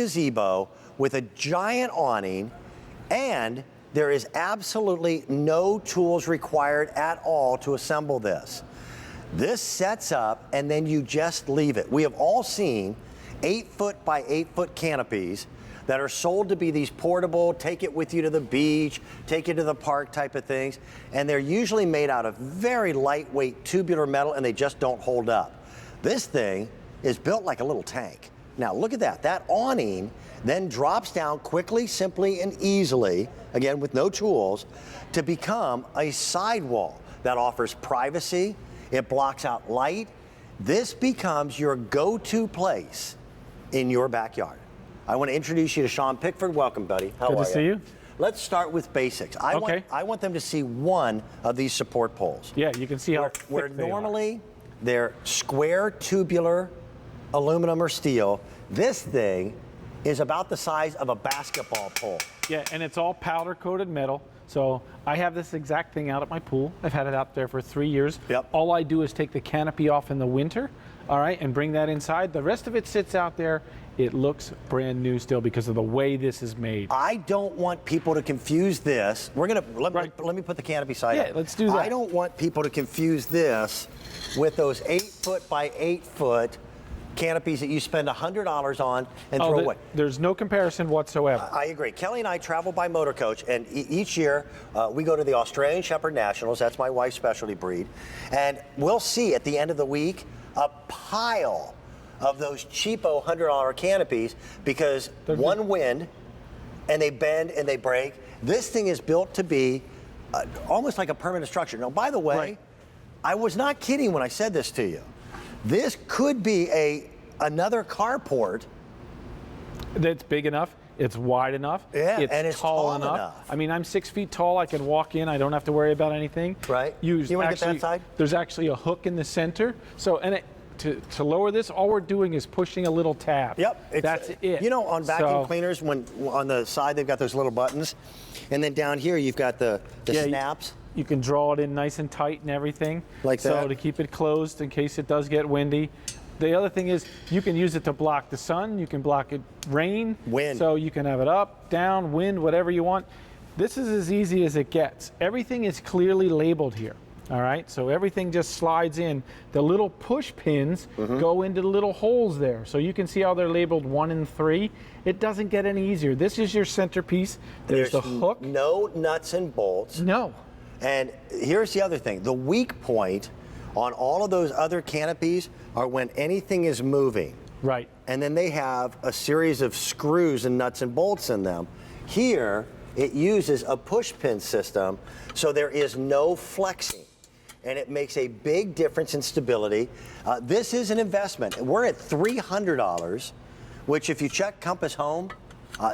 gazebo with a giant awning, and there is absolutely no tools required at all to assemble this. This sets up and then you just leave it. We have all seen 8-foot by 8-foot canopies that are sold to be these portable, take it with you to the beach, take it to the park type of things. And they're usually made out of very lightweight tubular metal and they just don't hold up. This thing is built like a little tank. Now look at that. That awning then drops down quickly, simply, and easily, again with no tools, to become a sidewall that offers privacy. It blocks out light. This becomes your go-to place in your backyard. I want to introduce you to Sean Pickford. Welcome, buddy. How are you? Good to see you. Let's start with basics. I want them to see one of these support poles. Yeah, you can see how where normally they're square tubular aluminum or steel. This thing is about the size of a basketball pole. Yeah, and it's all powder coated metal. So I have this exact thing out at my pool. I've had it out there for 3 years. Yep. All I do is take the canopy off in the winter, all right, and bring that inside. The rest of it sits out there. It looks brand new still because of the way this is made. I don't want people to confuse this. We're gonna let me put the canopy side up. Yeah, let's do that. I don't want people to confuse this with those 8-foot by 8-foot canopies that you spend $100 on and throw away. There's no comparison whatsoever. I agree. Kelly and I travel by motor coach, and each year we go to the Australian Shepherd Nationals. That's my wife's specialty breed. And we'll see at the end of the week a pile of those cheapo $100 canopies because one wind and they bend and they break. This thing is built to be almost like a permanent structure. Now, by the way, I was not kidding when I said this to you. This could be another carport. That's big enough. It's wide enough. Yeah, and it's tall enough. I mean, I'm 6 feet tall. I can walk in. I don't have to worry about anything. Right. You want to get that side? There's actually a hook in the center. So, to lower this, all we're doing is pushing a little tab. Yep. That's it. You know, on vacuum cleaners, when on the side they've got those little buttons, and then down here you've got the snaps. You can draw it in nice and tight and everything. Like that. So to keep it closed in case it does get windy. The other thing is you can use it to block the sun. You can block it rain. Wind. So you can have it up, down, wind, whatever you want. This is as easy as it gets. Everything is clearly labeled here. All right, so everything just slides in. The little push pins go into the little holes there. So you can see how they're labeled 1 and 3. It doesn't get any easier. This is your centerpiece. There's the hook. No nuts and bolts. No. And here's the other thing. The weak point on all of those other canopies are when anything is moving. Right. And then they have a series of screws and nuts and bolts in them. Here, it uses a push pin system, so there is no flexing. And it makes a big difference in stability. This is an investment. We're at $300, which if you check Compass Home,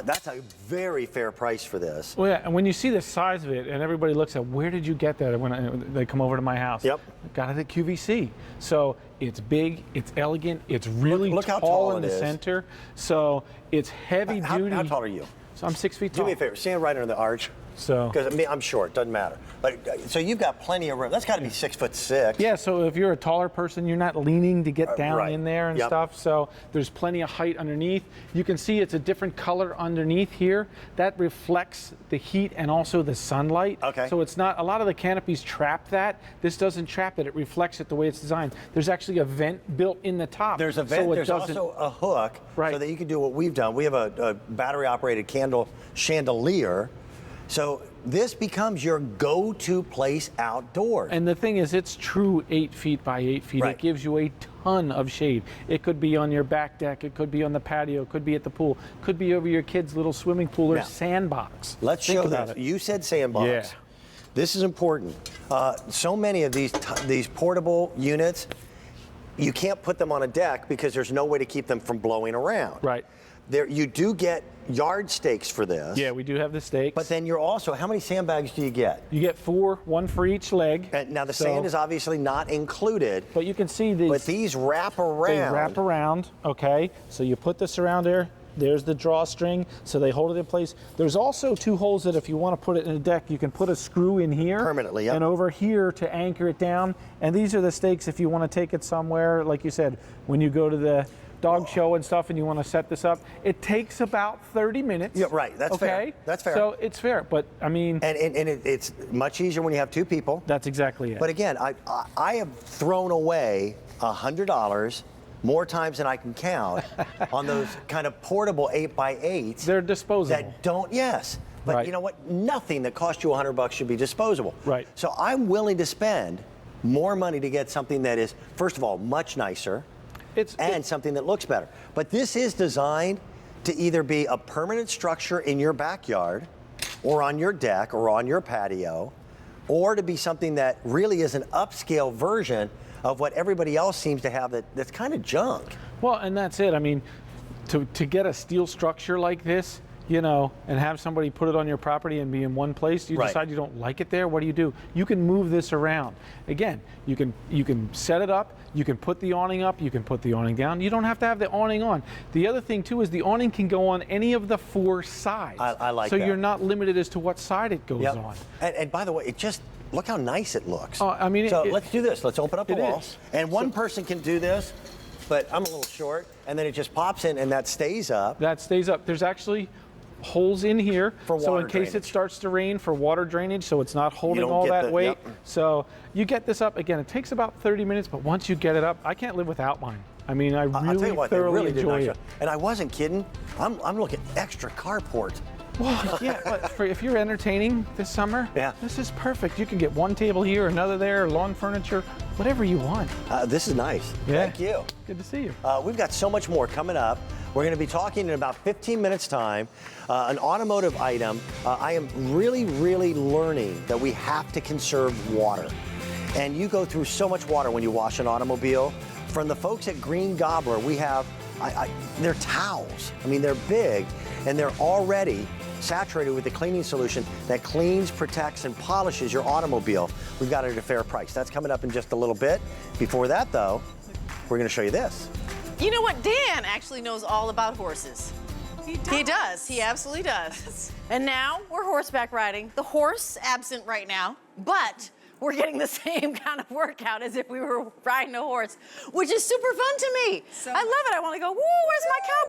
that's a very fair price for this. Well, yeah, and when you see the size of it, and everybody looks at where did you get that when they come over to my house? Yep. Got it at QVC. So it's big, it's elegant, it's really look how tall in it the is. center. So it's heavy duty. How tall are you? So I'm 6 feet tall. Do me a favor, stand right under the arch. So, because I'm short, doesn't matter. But so you've got plenty of room. That's got to be 6'6". Yeah. So if you're a taller person, you're not leaning to get down in there and Yep. stuff. So there's plenty of height underneath. You can see it's a different color underneath here. That reflects the heat and also the sunlight. Okay. So it's not, a lot of the canopies trap that. This doesn't trap it. It reflects it the way it's designed. There's actually a vent built in the top. There's a vent. So there's also a hook, so that you can do what we've done. We have a battery-operated candle chandelier. So this becomes your go-to place outdoors. And the thing is, it's true 8 feet by 8 feet. Right. It gives you a ton of shade. It could be on your back deck. It could be on the patio. It could be at the pool. It could be over your kid's little swimming pool or sandbox. Let's Think show about this. it. You said sandbox. Yeah. This is important. So many of these portable units, you can't put them on a deck because there's no way to keep them from blowing around. Right. You do get yard stakes for this. Yeah, we do have the stakes. But then you're also, how many sandbags do you get? You get 4, 1 for each leg. And now the sand is obviously not included. But you can see these. But these wrap around. They wrap around, okay? So you put this around there. There's the drawstring, so they hold it in place. There's also 2 holes that if you want to put it in a deck, you can put a screw in here. Permanently, yep. And over here to anchor it down. And these are the stakes if you want to take it somewhere, like you said, when you go to the dog show and stuff and you want to set this up, it takes about 30 minutes. Yeah, right. That's fair. That's fair. So it's fair, but I mean. It's much easier when you have two people. That's exactly it. But again, I have thrown away $100 more times than I can count on those kind of portable 8x8s. They're disposable. That don't, yes. But Right. you know what? Nothing that costs you $100 should be disposable. Right. So I'm willing to spend more money to get something that is, first of all, much nicer and something that looks better. But this is designed to either be a permanent structure in your backyard or on your deck or on your patio, or to be something that really is an upscale version of what everybody else seems to have that's kind of junk. Well, and that's it. I mean, to get a steel structure like this, you know, and have somebody put it on your property and be in one place, you decide you don't like it there, what do? You can move this around. Again, you can set it up, you can put the awning up, you can put the awning down. You don't have to have the awning on. The other thing too is the awning can go on any of the 4 sides. I like that. So you're not limited as to what side it goes on. And by the way, look how nice it looks. Oh, I mean, let's do this. Let's open up the wall. is. And one person can do this, but I'm a little short, and then it just pops in and that stays up. That stays up. There's actually holes in here for so water in case drainage. it starts to rain, for water drainage, so it's not holding don't all get that weight. Yep. So you get this up, again, it takes about 30 minutes, but once you get it up, I can't live without mine. I mean, I I'll tell really you what, they thoroughly really did enjoy nice it. job. And I wasn't kidding. I'm looking extra carport. Well, yeah, but if you're entertaining this summer, this is perfect. You can get one table here, another there, lawn furniture, whatever you want. This is nice. Yeah. Thank you. Good to see you. We've got so much more coming up. We're going to be talking in about 15 minutes time, an automotive item. I am really, really learning that we have to conserve water. And you go through so much water when you wash an automobile. From the folks at Green Gobbler, we have, they're towels. I mean, they're big, and they're already saturated with the cleaning solution that cleans, protects, and polishes your automobile. We've got it at a fair price. That's coming up in just a little bit. Before that, though, we're going to show you this. You know what? Dan actually knows all about horses. He does. He absolutely does. And now we're horseback riding. The horse absent right now, but we're getting the same kind of workout as if we were riding a horse, which is super fun to me. I love it. I want to go, woo, where's my cowboy?